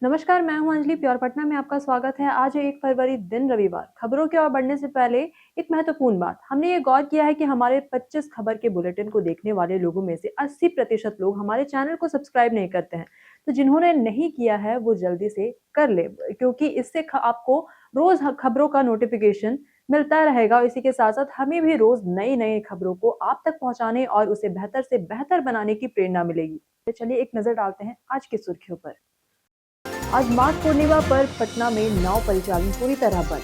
नमस्कार, मैं हूं अंजलि। प्योर पटना में आपका स्वागत है। आज है 1 फरवरी, दिन रविवार। खबरों की ओर बढ़ने से पहले एक महत्वपूर्ण बात। हमने ये गौर किया है कि हमारे 25 खबर के बुलेटिन को देखने वाले लोगों में से 80% लोग हमारे चैनल को सब्सक्राइब नहीं करते हैं। तो जिन्होंने नहीं किया है वो जल्दी से कर ले, क्योंकि इससे आपको रोज खबरों का नोटिफिकेशन मिलता रहेगा। इसी के साथ साथ हमें भी रोज नई नई खबरों को आप तक पहुंचाने और उसे बेहतर से बेहतर बनाने की प्रेरणा मिलेगी। तो चलिए एक नजर डालते हैं आज की सुर्खियों पर। आज माघ पूर्णिमा पर पटना में नाव परिचालन पूरी तरह बंद।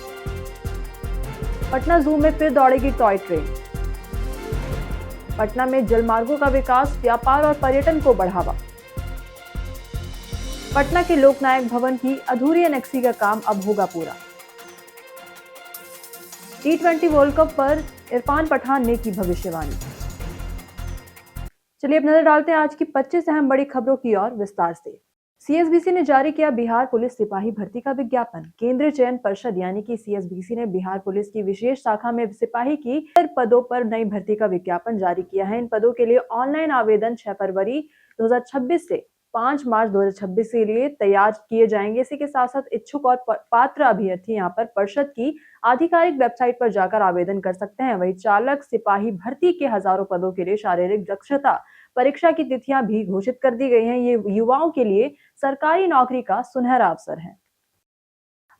पटना जू में फिर दौड़ेगी टॉय ट्रेन। पटना में जलमार्गों का विकास, व्यापार और पर्यटन को बढ़ावा। पटना के लोकनायक भवन की अधूरी एनेक्सी का काम अब होगा पूरा। T20 वर्ल्ड कप पर इरफान पठान ने की भविष्यवाणी। चलिए अब नजर डालते हैं आज की 25 अहम बड़ी खबरों की ओर विस्तार से। सीएसबीसी ने जारी किया बिहार पुलिस सिपाही भर्ती का विज्ञापन। केंद्रीय चयन परिषद यानी कि सीएसबीसी ने बिहार पुलिस की विशेष शाखा में सिपाही की पदों पर नई भर्ती का विज्ञापन जारी किया है। इन पदों के लिए ऑनलाइन आवेदन 6 फरवरी 2026 से 5 मार्च 2026 के लिए तैयार किए जाएंगे। इसी के साथ साथ इच्छुक और पात्र अभ्यर्थी यहाँ पर परिषद की आधिकारिक वेबसाइट पर जाकर आवेदन कर सकते हैं। वही चालक सिपाही भर्ती के हजारों पदों के लिए शारीरिक दक्षता परीक्षा की तिथियां भी घोषित कर दी गई हैं। ये युवाओं के लिए सरकारी नौकरी का सुनहरा अवसर है।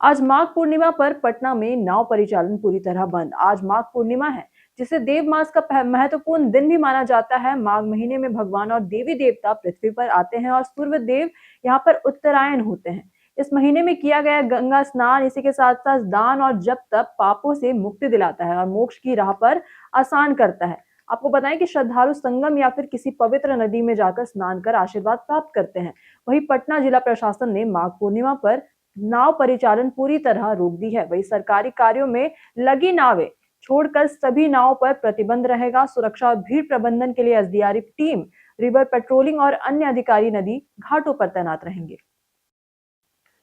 आज माघ पूर्णिमा पर पटना में नाव परिचालन पूरी तरह बंद। आज माघ पूर्णिमा है, जिसे देव मास का महत्वपूर्ण दिन भी माना जाता है। माघ महीने में भगवान और देवी देवता पृथ्वी पर आते हैं और सूर्य देव यहाँ पर उत्तरायण होते हैं। इस महीने में किया गया गंगा स्नान इसी के साथ साथ दान और जप तप पापों से मुक्ति दिलाता है और मोक्ष की राह पर आसान करता है। आपको बताएं कि श्रद्धालु संगम या फिर किसी पवित्र नदी में जाकर स्नान कर आशीर्वाद प्राप्त करते हैं। वहीं पटना जिला प्रशासन ने माघ पूर्णिमा पर नाव परिचालन पूरी तरह रोक दी है। वही सरकारी कार्यों में लगी नावें छोड़कर सभी नावों पर प्रतिबंध रहेगा। सुरक्षा और भीड़ प्रबंधन के लिए एसडीआरएफ टीम, रिवर पेट्रोलिंग और अन्य अधिकारी नदी घाटों पर तैनात रहेंगे।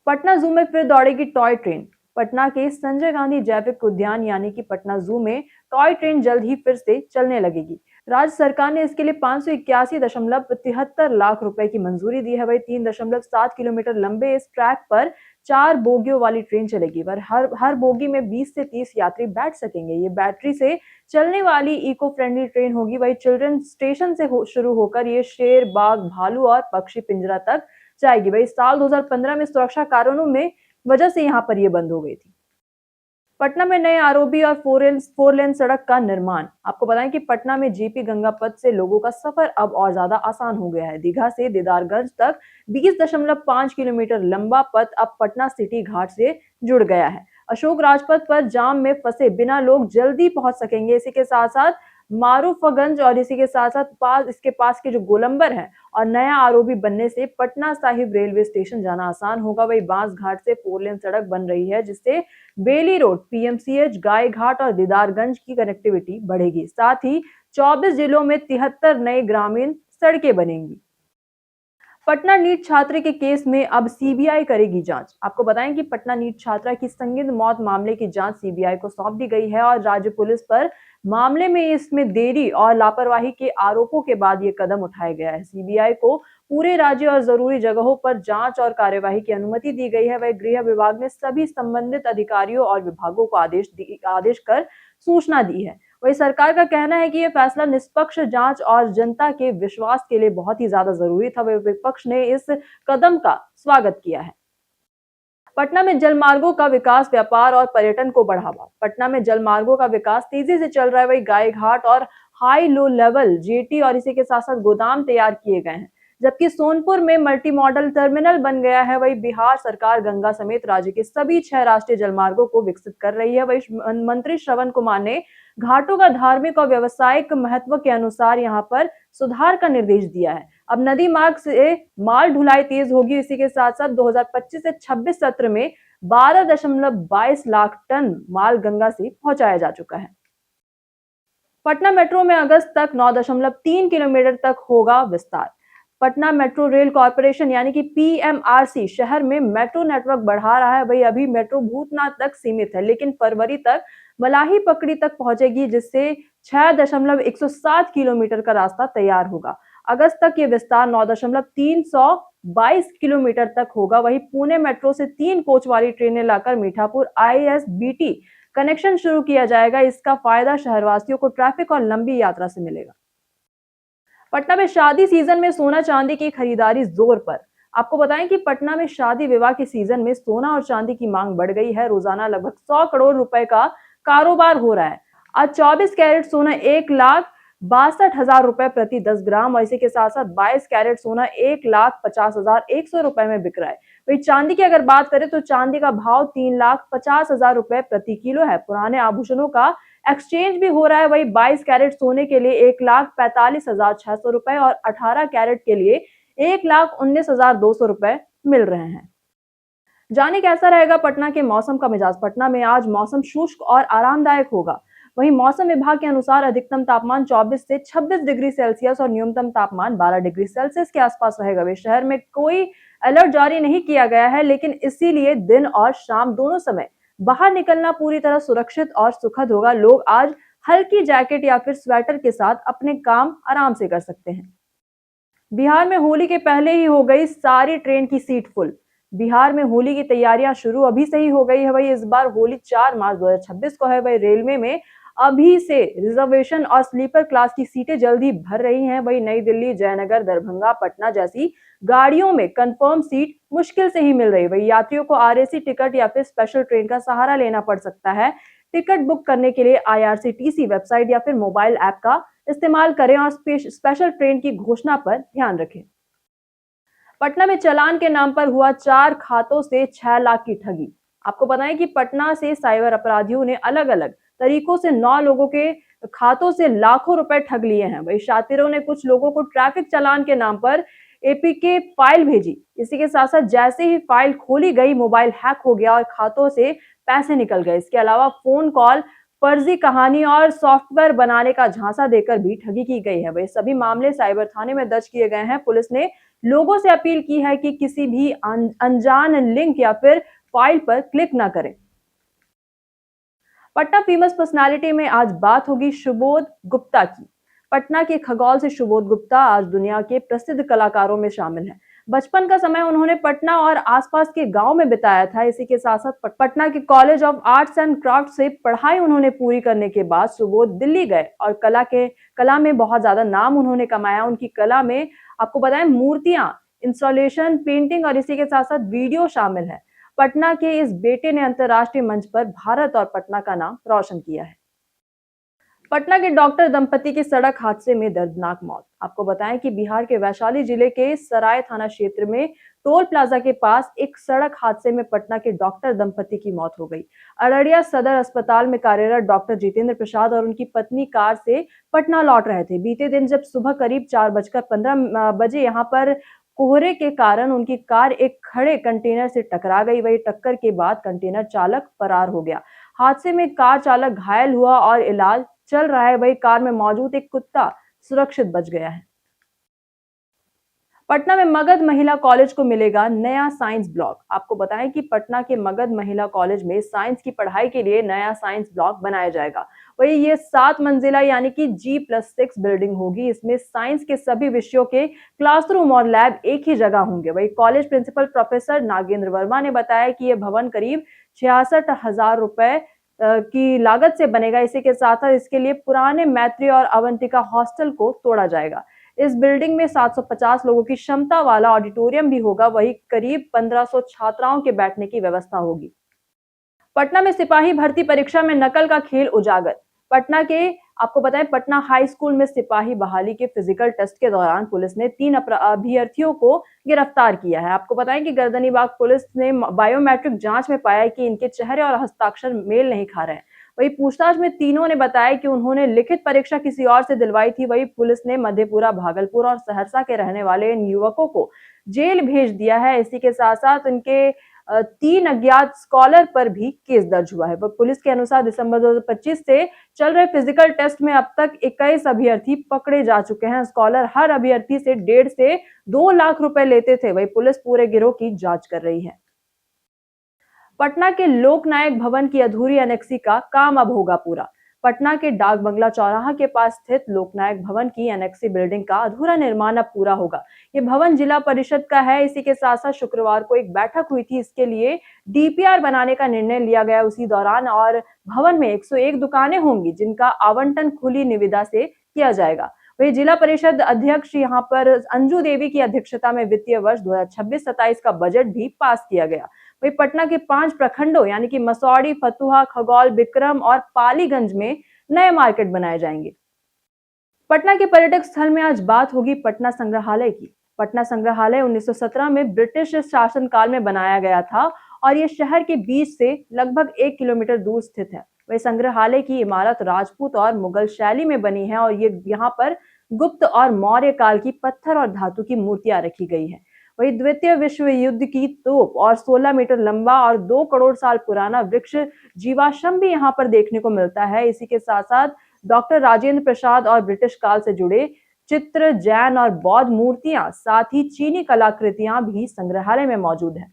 पटना जू में फिर दौड़ेगी टॉय ट्रेन। पटना के संजय गांधी जैविक उद्यान यानी कि पटना जू में टॉय ट्रेन जल्द ही फिर से चलने लगेगी। राज्य सरकार ने इसके लिए 581.73 लाख रुपए की मंजूरी दी है। वही 3.7 किलोमीटर लंबे इस ट्रैक पर 4 बोगियों वाली ट्रेन चलेगी। पर हर बोगी में 20 से 30 यात्री बैठ सकेंगे। ये बैटरी से चलने वाली इको फ्रेंडली ट्रेन होगी। वही चिल्ड्रन स्टेशन से शुरू होकर ये शेर, बाघ, भालू और पक्षी पिंजरा तक जाएगी। वही साल 2015 में सुरक्षा कारणों में वजह से यहाँ पर ये बंद हो गई थी। पटना में नए आरओबी और फोर लेन सड़क का निर्माण। आपको बताएं कि पटना में जीपी गंगा पथ से लोगों का सफर अब और ज्यादा आसान हो गया है। दीघा से दीदारगंज तक 20.5 किलोमीटर लंबा पथ अब पटना सिटी घाट से जुड़ गया है। अशोक राजपथ पर जाम में फंसे बिना लोग जल्दी पहुंच सकेंगे। इसी के साथ साथ मारूफगंज और इसी के साथ साथ इसके पास के जो गोलंबर है और नया आरओबी बनने से पटना साहिब रेलवे स्टेशन जाना आसान होगा। वही बांस घाट से 4 लेन सड़क बन रही है, जिससे बेली रोड, पीएमसीएच, गाय घाट और दीदारगंज की कनेक्टिविटी बढ़ेगी। साथ ही 24 जिलों में 73 नए ग्रामीण सड़कें बनेंगी। पटना नीट छात्र के केस में अब सीबीआई करेगी जांच। आपको बताएं कि पटना नीट छात्रा की संदिग्ध मौत मामले की जांच सीबीआई को सौंप दी गई है और राज्य पुलिस पर मामले में इसमें देरी और लापरवाही के आरोपों के बाद ये कदम उठाया गया है। सीबीआई को पूरे राज्य और जरूरी जगहों पर जांच और कार्यवाही की अनुमति दी गई है। वह गृह विभाग ने सभी संबंधित अधिकारियों और विभागों को आदेश कर सूचना दी है। वही सरकार का कहना है कि यह फैसला निष्पक्ष जांच और जनता के विश्वास के लिए बहुत ही ज्यादा जरूरी था। वही विपक्ष ने इस कदम का स्वागत किया है। पटना में जलमार्गों का विकास, व्यापार और पर्यटन को बढ़ावा। पटना में जलमार्गों का विकास तेजी से चल रहा है। वही गाय घाट और हाई लो लेवल जेटी और इसी के साथ साथ गोदाम तैयार किए गए हैं, जबकि सोनपुर में मल्टी मॉडल टर्मिनल बन गया है। वही बिहार सरकार गंगा समेत राज्य के सभी 6 राष्ट्रीय जलमार्गों को विकसित कर रही है। वही मंत्री श्रवण कुमार ने घाटों का धार्मिक और व्यावसायिक महत्व के अनुसार यहाँ पर सुधार का निर्देश दिया है। अब नदी मार्ग से माल ढुलाई तेज होगी। इसी के साथ साथ 2025 से 26 सत्र में 12.22 लाख टन माल गंगा से पहुंचाया जा चुका है। पटना मेट्रो में अगस्त तक 9.3 किलोमीटर तक होगा विस्तार। पटना मेट्रो रेल कॉरपोरेशन यानी कि पीएमआरसी शहर में मेट्रो नेटवर्क बढ़ा रहा है। वही अभी मेट्रो भूतनाथ तक सीमित है, लेकिन फरवरी तक मलाही पकड़ी तक पहुंचेगी, जिससे 6.107 किलोमीटर का रास्ता तैयार होगा। अगस्त तक ये विस्तार 9.3 22 किलोमीटर तक होगा। वहीं पुणे मेट्रो से 3 कोच वाली ट्रेनें लाकर मीठापुर आईएसबीटी कनेक्शन शुरू किया जाएगा। इसका फायदा शहरवासियों को ट्रैफिक और लंबी यात्रा से मिलेगा। पटना में शादी सीजन में सोना चांदी की खरीदारी जोर पर। आपको बताएं कि पटना में शादी विवाह के सीजन में सोना और चांदी की मांग बढ़ गई है। रोजाना लगभग 100 करोड़ रुपए का कारोबार हो रहा है। आज 24 कैरेट सोना 1,62,000 रुपए प्रति 10 ग्राम और इसी के साथ साथ 22 कैरेट सोना 1,50,100 रुपए में बिक रहा है। वही चांदी की अगर बात करें तो चांदी का भाव 3,50,000 रुपए प्रति किलो है। पुराने आभूषणों का एक्सचेंज भी हो रहा है। वही 22 कैरेट सोने के लिए 1,45,600 रुपए और 18 कैरेट के लिए 1,19,200 रुपए मिल रहे हैं। जाने कैसा रहेगा पटना के मौसम का मिजाज। पटना में आज मौसम शुष्क और आरामदायक होगा। वहीं मौसम विभाग के अनुसार अधिकतम तापमान 24 से 26 डिग्री सेल्सियस और न्यूनतम तापमान 12 डिग्री सेल्सियस के आसपास रहेगा। वे शहर में कोई अलर्ट जारी नहीं किया गया है, लेकिन इसीलिए दिन और शाम दोनों समय बाहर निकलना पूरी तरह सुरक्षित और सुखद होगा। लोग आज हल्की जैकेट या फिर स्वेटर के साथ अपने काम आराम से कर सकते हैं। बिहार में होली के पहले ही हो गई सारी ट्रेन की सीट फुल। बिहार में होली की तैयारियां शुरू अभी से ही हो गई है। वही इस बार होली 4 मार्च 2026 को है। वही रेलवे में अभी से रिजर्वेशन और स्लीपर क्लास की सीटें जल्दी भर रही हैं। वही नई दिल्ली, जयनगर, दरभंगा, पटना जैसी गाड़ियों में कंफर्म सीट मुश्किल से ही मिल रही है। वही यात्रियों को आरएसी टिकट या फिर स्पेशल ट्रेन का सहारा लेना पड़ सकता है। टिकट बुक करने के लिए आईआरसीटीसी वेबसाइट या फिर मोबाइल ऐप का इस्तेमाल करें और स्पेशल ट्रेन की घोषणा पर ध्यान रखें। पटना में चालान के नाम पर हुआ 4 खातों से 6 लाख की ठगी। आपको बताएं कि पटना से साइबर अपराधियों ने अलग अलग तरीकों से 9 लोगों के खातों से लाखों रुपए ठग लिए हैं। वही शातिरों ने कुछ लोगों को ट्रैफिक चालान के नाम पर एपीके फाइल भेजी। इसी के साथ साथ जैसे ही फाइल खोली गई, मोबाइल हैक हो गया और खातों से पैसे निकल गए। इसके अलावा फोन कॉल, फर्जी कहानी और सॉफ्टवेयर बनाने का झांसा देकर भी ठगी की गई है। वही सभी मामले साइबर थाने में दर्ज किए गए हैं। पुलिस ने लोगों से अपील की है कि किसी भी अनजान लिंक या फिर फाइल पर क्लिक ना करें। पटना फेमस पर्सनालिटी में आज बात होगी सुबोध गुप्ता की। पटना के खगौल से सुबोध गुप्ता आज दुनिया के प्रसिद्ध कलाकारों में शामिल हैं। बचपन का समय उन्होंने पटना और आसपास के गांव में बिताया था। इसी के साथ साथ पटना के college of arts and craft से पढ़ाई उन्होंने पूरी करने के बाद सुबोध दिल्ली गए और कला में बहुत ज्यादा नाम उन्होंने कमाया। उनकी कला में आपको बताएं मूर्तियां, इंस्टॉलेशन, पेंटिंग और इसी के साथ साथ वीडियो शामिल है। पटना के इस बेटे ने अंतर्राष्ट्रीय मंच पर भारत और पटना का नाम रोशन किया है। पटना के डॉक्टर दंपति की सड़क हादसे में दर्दनाक मौत। आपको बताएं कि बिहार के वैशाली जिले के सराय थाना क्षेत्र में टोल प्लाजा के पास एक सड़क हादसे में पटना के डॉक्टर दंपति की मौत हो गई। अररिया सदर अस्पताल में कार्यरत डॉक्टर जितेंद्र प्रसाद और उनकी पत्नी कार से पटना लौट रहे थे। बीते दिन जब सुबह करीब 4:15 बजे यहां पर कोहरे के कारण उनकी कार एक खड़े कंटेनर से टकरा गई। वही टक्कर के बाद कंटेनर चालक फरार हो गया। हादसे में कार चालक घायल हुआ और इलाज चल रहा है। वही कार में मौजूद एक कुत्ता सुरक्षित बच गया है। पटना में मगध महिला कॉलेज को मिलेगा नया साइंस ब्लॉक। आपको बताएं कि पटना के मगध महिला कॉलेज में साइंस की पढ़ाई के लिए नया साइंस ब्लॉक बनाया जाएगा। वही ये 7 मंजिला यानी कि G+6 बिल्डिंग होगी। इसमें साइंस के सभी विषयों के क्लासरूम और लैब एक ही जगह होंगे। वही college principal professor Nagendra Verma ने बताया कि यह भवन करीब 66,000 रुपए की लागत से बनेगा। इसी के साथ साथ इसके लिए पुराने मैत्री और अवंतिका हॉस्टल को तोड़ा जाएगा। इस बिल्डिंग में 750 लोगों की क्षमता वाला ऑडिटोरियम भी होगा। वही करीब 1500 छात्राओं के बैठने की व्यवस्था होगी। पटना में सिपाही भर्ती परीक्षा में नकल का खेल उजागर। पटना के आपको बताएं पटना हाई स्कूल में सिपाही बहाली के फिजिकल टेस्ट के दौरान पुलिस ने 3 अभ्यर्थियों को गिरफ्तार किया है। आपको बताएं कि गर्दनीबाग पुलिस ने बायोमेट्रिक जांच में पाया कि इनके चेहरे और हस्ताक्षर मेल नहीं खा रहे हैं। वही पूछताछ में तीनों ने बताया कि उन्होंने लिखित परीक्षा किसी और से दिलवाई थी। वही पुलिस ने मधेपुरा, भागलपुर और सहरसा के रहने वाले इन युवकों को जेल भेज दिया है। इसी के साथ साथ उनके 3 अज्ञात स्कॉलर पर भी केस दर्ज हुआ है। पुलिस के अनुसार दिसंबर 2025 से चल रहे फिजिकल टेस्ट में अब तक 21 अभ्यर्थी पकड़े जा चुके हैं। स्कॉलर हर अभ्यर्थी से 1.5 से 2 लाख रुपए लेते थे। वही पुलिस पूरे गिरोह की जांच कर रही है। पटना के लोकनायक भवन की अधूरी एनेक्सी का काम अब होगा पूरा। पटना के डाक बंगला चौराहा के पास स्थित लोकनायक भवन की एनेक्सी बिल्डिंग का अधूरा निर्माण अब पूरा होगा। ये भवन जिला परिषद का है। इसी के साथ साथ शुक्रवार को एक बैठक हुई थी, इसके लिए डीपीआर बनाने का निर्णय लिया गया उसी दौरान। और भवन में 101 दुकानें होंगी, जिनका आवंटन खुली निविदा से किया जाएगा। वही जिला परिषद अध्यक्ष यहाँ पर अंजू देवी की अध्यक्षता में वित्तीय वर्ष 2026-27 का बजट भी पास किया गया। वही पटना के 5 प्रखंडों यानी कि मसौड़ी, फतुहा, खगौल, बिक्रम और पालीगंज में नए मार्केट बनाए जाएंगे। पटना के पर्यटक स्थल में आज बात होगी पटना संग्रहालय की। पटना संग्रहालय 1917 में ब्रिटिश शासनकाल में बनाया गया था और ये शहर के बीच से लगभग 1 किलोमीटर दूर स्थित है। वह संग्रहालय की इमारत राजपूत और मुगल शैली में बनी है और ये यहाँ पर गुप्त और मौर्य काल की पत्थर और धातु की मूर्तियां रखी गई है। वही द्वितीय विश्व युद्ध की तोप और 16 मीटर लंबा और 2 करोड़ साल पुराना वृक्ष जीवाश्म भी यहाँ पर देखने को मिलता है। इसी के साथ साथ डॉक्टर राजेंद्र प्रसाद और ब्रिटिश काल से जुड़े चित्र, जैन और बौद्ध मूर्तियां, साथ ही चीनी कलाकृतियां भी संग्रहालय में मौजूद है।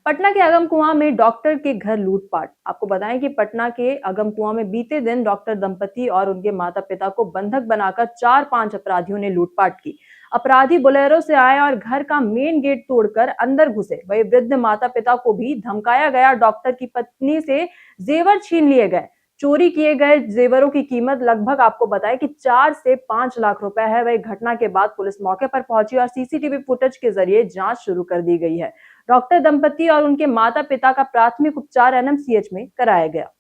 पटना के अगमकुआं में डॉक्टर के घर लूटपाट। आपको बताएं कि पटना के अगमकुआं में बीते दिन डॉक्टर दंपति और उनके माता पिता को बंधक बनाकर 4-5 अपराधियों ने लूटपाट की। अपराधी बोलेरो से आए और घर का मेन गेट तोड़कर अंदर घुसे। वही वृद्ध माता पिता को भी धमकाया गया। डॉक्टर की पत्नी से जेवर छीन लिए गए। चोरी किए गए जेवरों की कीमत लगभग आपको बताएं कि 4 से 5 लाख रुपए है। वही घटना के बाद पुलिस मौके पर पहुंची और सीसीटीवी फुटेज के जरिए जांच शुरू कर दी गई है। डॉक्टर दंपति और उनके माता पिता का प्राथमिक उपचार एनएमसीएच में कराया गया।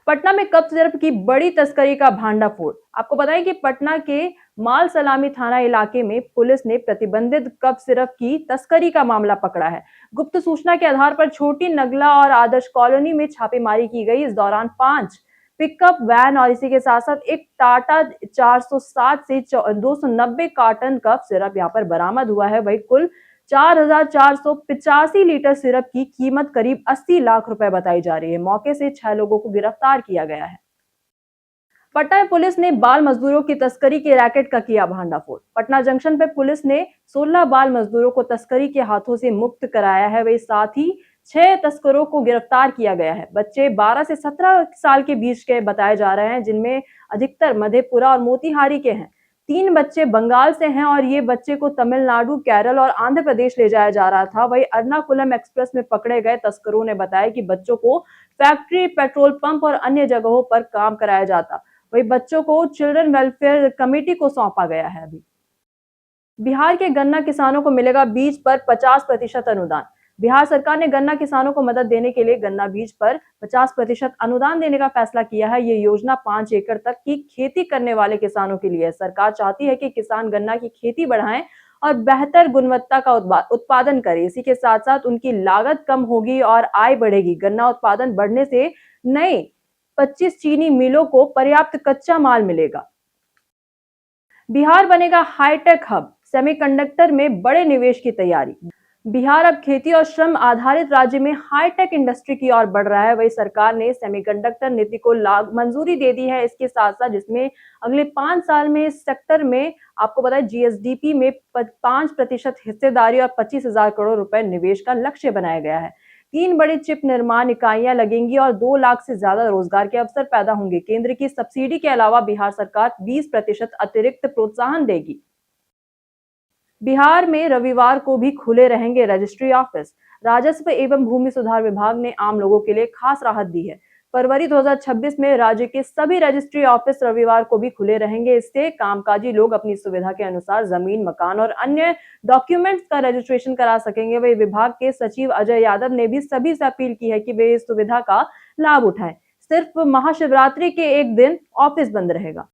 पटना में कप सिरप की बड़ी तस्करी का भांडाफोड़। आपको बताएं कि पटना के माल सलामी थाना इलाके में पुलिस ने प्रतिबंधित कप सिरप की तस्करी का मामला पकड़ा है। गुप्त सूचना के आधार पर छोटी नगला और आदर्श कॉलोनी में छापेमारी की गई। इस दौरान 5 पिकअप वैन और इसी के साथ साथ एक टाटा 407 से 290 कार्टन कप सिरप यहाँ पर बरामद हुआ है। वही कुल 4,485 लीटर सिरप की कीमत करीब 80 लाख रुपए बताई जा रही है। मौके से 6 लोगों को गिरफ्तार किया गया है। पटना में पुलिस ने बाल मजदूरों की तस्करी के रैकेट का किया भंडाफोड़। पटना जंक्शन पर पुलिस ने 16 बाल मजदूरों को तस्करी के हाथों से मुक्त कराया है। वही साथ ही 6 तस्करों को गिरफ्तार किया गया है। बच्चे 12 से 17 साल के बीच के बताए जा रहे हैं, जिनमें अधिकतर मधेपुरा और मोतिहारी के हैं। 3 बच्चे बंगाल से हैं और ये बच्चे को तमिलनाडु, केरल और आंध्र प्रदेश ले जाया जा रहा था। वही एर्नाकुलम एक्सप्रेस में पकड़े गए तस्करों ने बताया कि बच्चों को फैक्ट्री, पेट्रोल पंप और अन्य जगहों पर काम कराया जाता। वही बच्चों को चिल्ड्रन वेलफेयर कमेटी को सौंपा गया है। अभी बिहार के गन्ना किसानों को मिलेगा बीज पर 50% अनुदान। बिहार सरकार ने गन्ना किसानों को मदद देने के लिए गन्ना बीज पर 50% अनुदान देने का फैसला किया है। ये योजना 5 एकड़ तक की खेती करने वाले किसानों के लिए है। सरकार चाहती है कि किसान गन्ना की खेती बढ़ाएं और बेहतर गुणवत्ता का उत्पादन करें। इसी के साथ साथ उनकी लागत कम होगी और आय बढ़ेगी। गन्ना उत्पादन बढ़ने से नए 25 चीनी मिलों को पर्याप्त कच्चा माल मिलेगा। बिहार बनेगा हाईटेक हब। सेमीकंडक्टर में बड़े निवेश की तैयारी। बिहार अब खेती और श्रम आधारित राज्य में हाईटेक इंडस्ट्री की ओर बढ़ रहा है। वही सरकार ने सेमीकंडक्टर नीति को मंजूरी दे दी है। इसके साथ साथ जिसमें अगले 5 साल में इस सेक्टर में आपको बताया जीएसडीपी में 5% हिस्सेदारी और 25,000 करोड़ रुपए निवेश का लक्ष्य बनाया गया है। 3 बड़ी चिप निर्माण इकाइयां लगेंगी और 2 लाख से ज्यादा रोजगार के अवसर पैदा होंगे। केंद्र की सब्सिडी के अलावा बिहार सरकार 20% अतिरिक्त प्रोत्साहन देगी। बिहार में रविवार को भी खुले रहेंगे रजिस्ट्री ऑफिस। राजस्व एवं भूमि सुधार विभाग ने आम लोगों के लिए खास राहत दी है। फरवरी 2026 में राज्य के सभी रजिस्ट्री ऑफिस रविवार को भी खुले रहेंगे। इससे कामकाजी लोग अपनी सुविधा के अनुसार जमीन, मकान और अन्य डॉक्यूमेंट्स का रजिस्ट्रेशन करा सकेंगे। वही विभाग के सचिव अजय यादव ने भी सभी से अपील की है कि वे इस सुविधा का लाभ उठाएं। सिर्फ महाशिवरात्रि के एक दिन ऑफिस बंद रहेगा।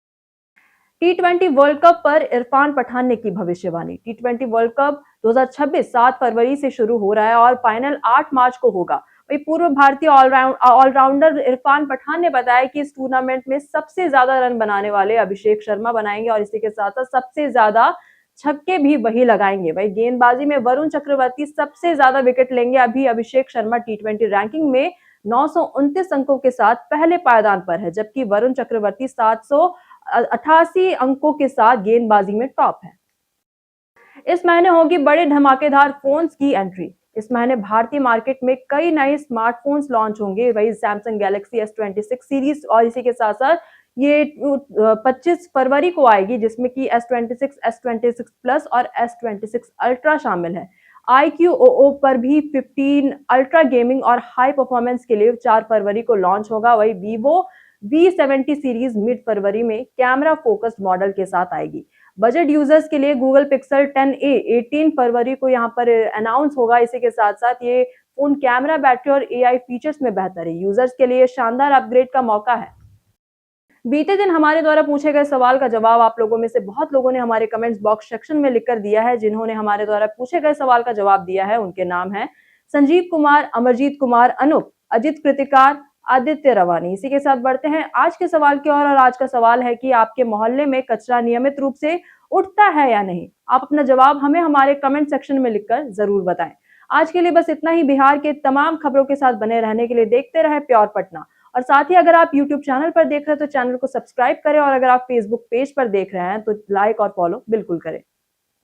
T20 वर्ल्ड कप पर इरफान पठान ने की भविष्यवाणी। T20 वर्ल्ड कप 2026 7 फरवरी से शुरू हो रहा है और फाइनल 8 मार्च को होगा। वही पूर्व भारतीय ऑलराउंडर इरफान पठान ने बताया कि इस टूर्नामेंट में सबसे ज्यादा रन बनाने वाले अभिषेक शर्मा बनाएंगे और इसी के साथ साथ सबसे ज्यादा छक्के भी वही लगाएंगे। वही गेंदबाजी में वरुण चक्रवर्ती सबसे ज्यादा विकेट लेंगे। अभी अभिषेक शर्मा T20 रैंकिंग में 929 अंकों के साथ पहले पायदान पर है, जबकि वरुण चक्रवर्ती 788 अंकों के साथ गेंदबाजी में टॉप है। इस महीने होगी बड़े धमाकेदार फोन्स की एंट्री। इस महीने भारतीय मार्केट में कई नए स्मार्टफोन्स लॉन्च होंगे, वही सैमसंग गैलेक्सी S26 सीरीज और इसी के साथ साथ ये 25 फरवरी को आएगी, जिसमें कि S26, S26 प्लस और S26 अल्ट्रा शामिल है। iQOO पर भी 15 अल्ट्रा गेमिंग और हाई परफॉर्मेंस के लिए 4 फरवरी को लॉन्च होगा। वही Vivo V70 सीरीज मिड फरवरी में कैमरा फोकस्ड मॉडल के साथ आएगी। बजट यूजर्स के लिए गूगल पिक्सल 10A 18 फरवरी को यहाँ पर अनाउंस होगा। इसी के साथ साथ ये फोन कैमरा, बैटरी और AI फीचर्स में बेहतर है। यूजर्स के लिए शानदार अपग्रेड का मौका है। बीते दिन हमारे द्वारा पूछे गए सवाल का जवाब आप लोगों में से बहुत लोगों ने हमारे कमेंट्स बॉक्स सेक्शन में लिखकर दिया है। जिन्होंने हमारे द्वारा पूछे गए सवाल का जवाब दिया है उनके नाम है संजीव कुमार, अमरजीत कुमार, अनूप, अजित कृतिकार, आदित्य रवानी। इसी के साथ बढ़ते हैं आज के सवाल की ओर। और आज का सवाल है कि आपके मोहल्ले में कचरा नियमित रूप से उठता है या नहीं। आप अपना जवाब हमें हमारे कमेंट सेक्शन में लिखकर जरूर बताएं। आज के लिए बस इतना ही। बिहार के तमाम खबरों के साथ बने रहने के लिए देखते रहे प्योर पटना। और साथ ही अगर आप YouTube चैनल पर देख रहे हैं तो चैनल को सब्सक्राइब करें, और अगर आप Facebook पेज पर देख रहे हैं तो लाइक और फॉलो बिल्कुल करें।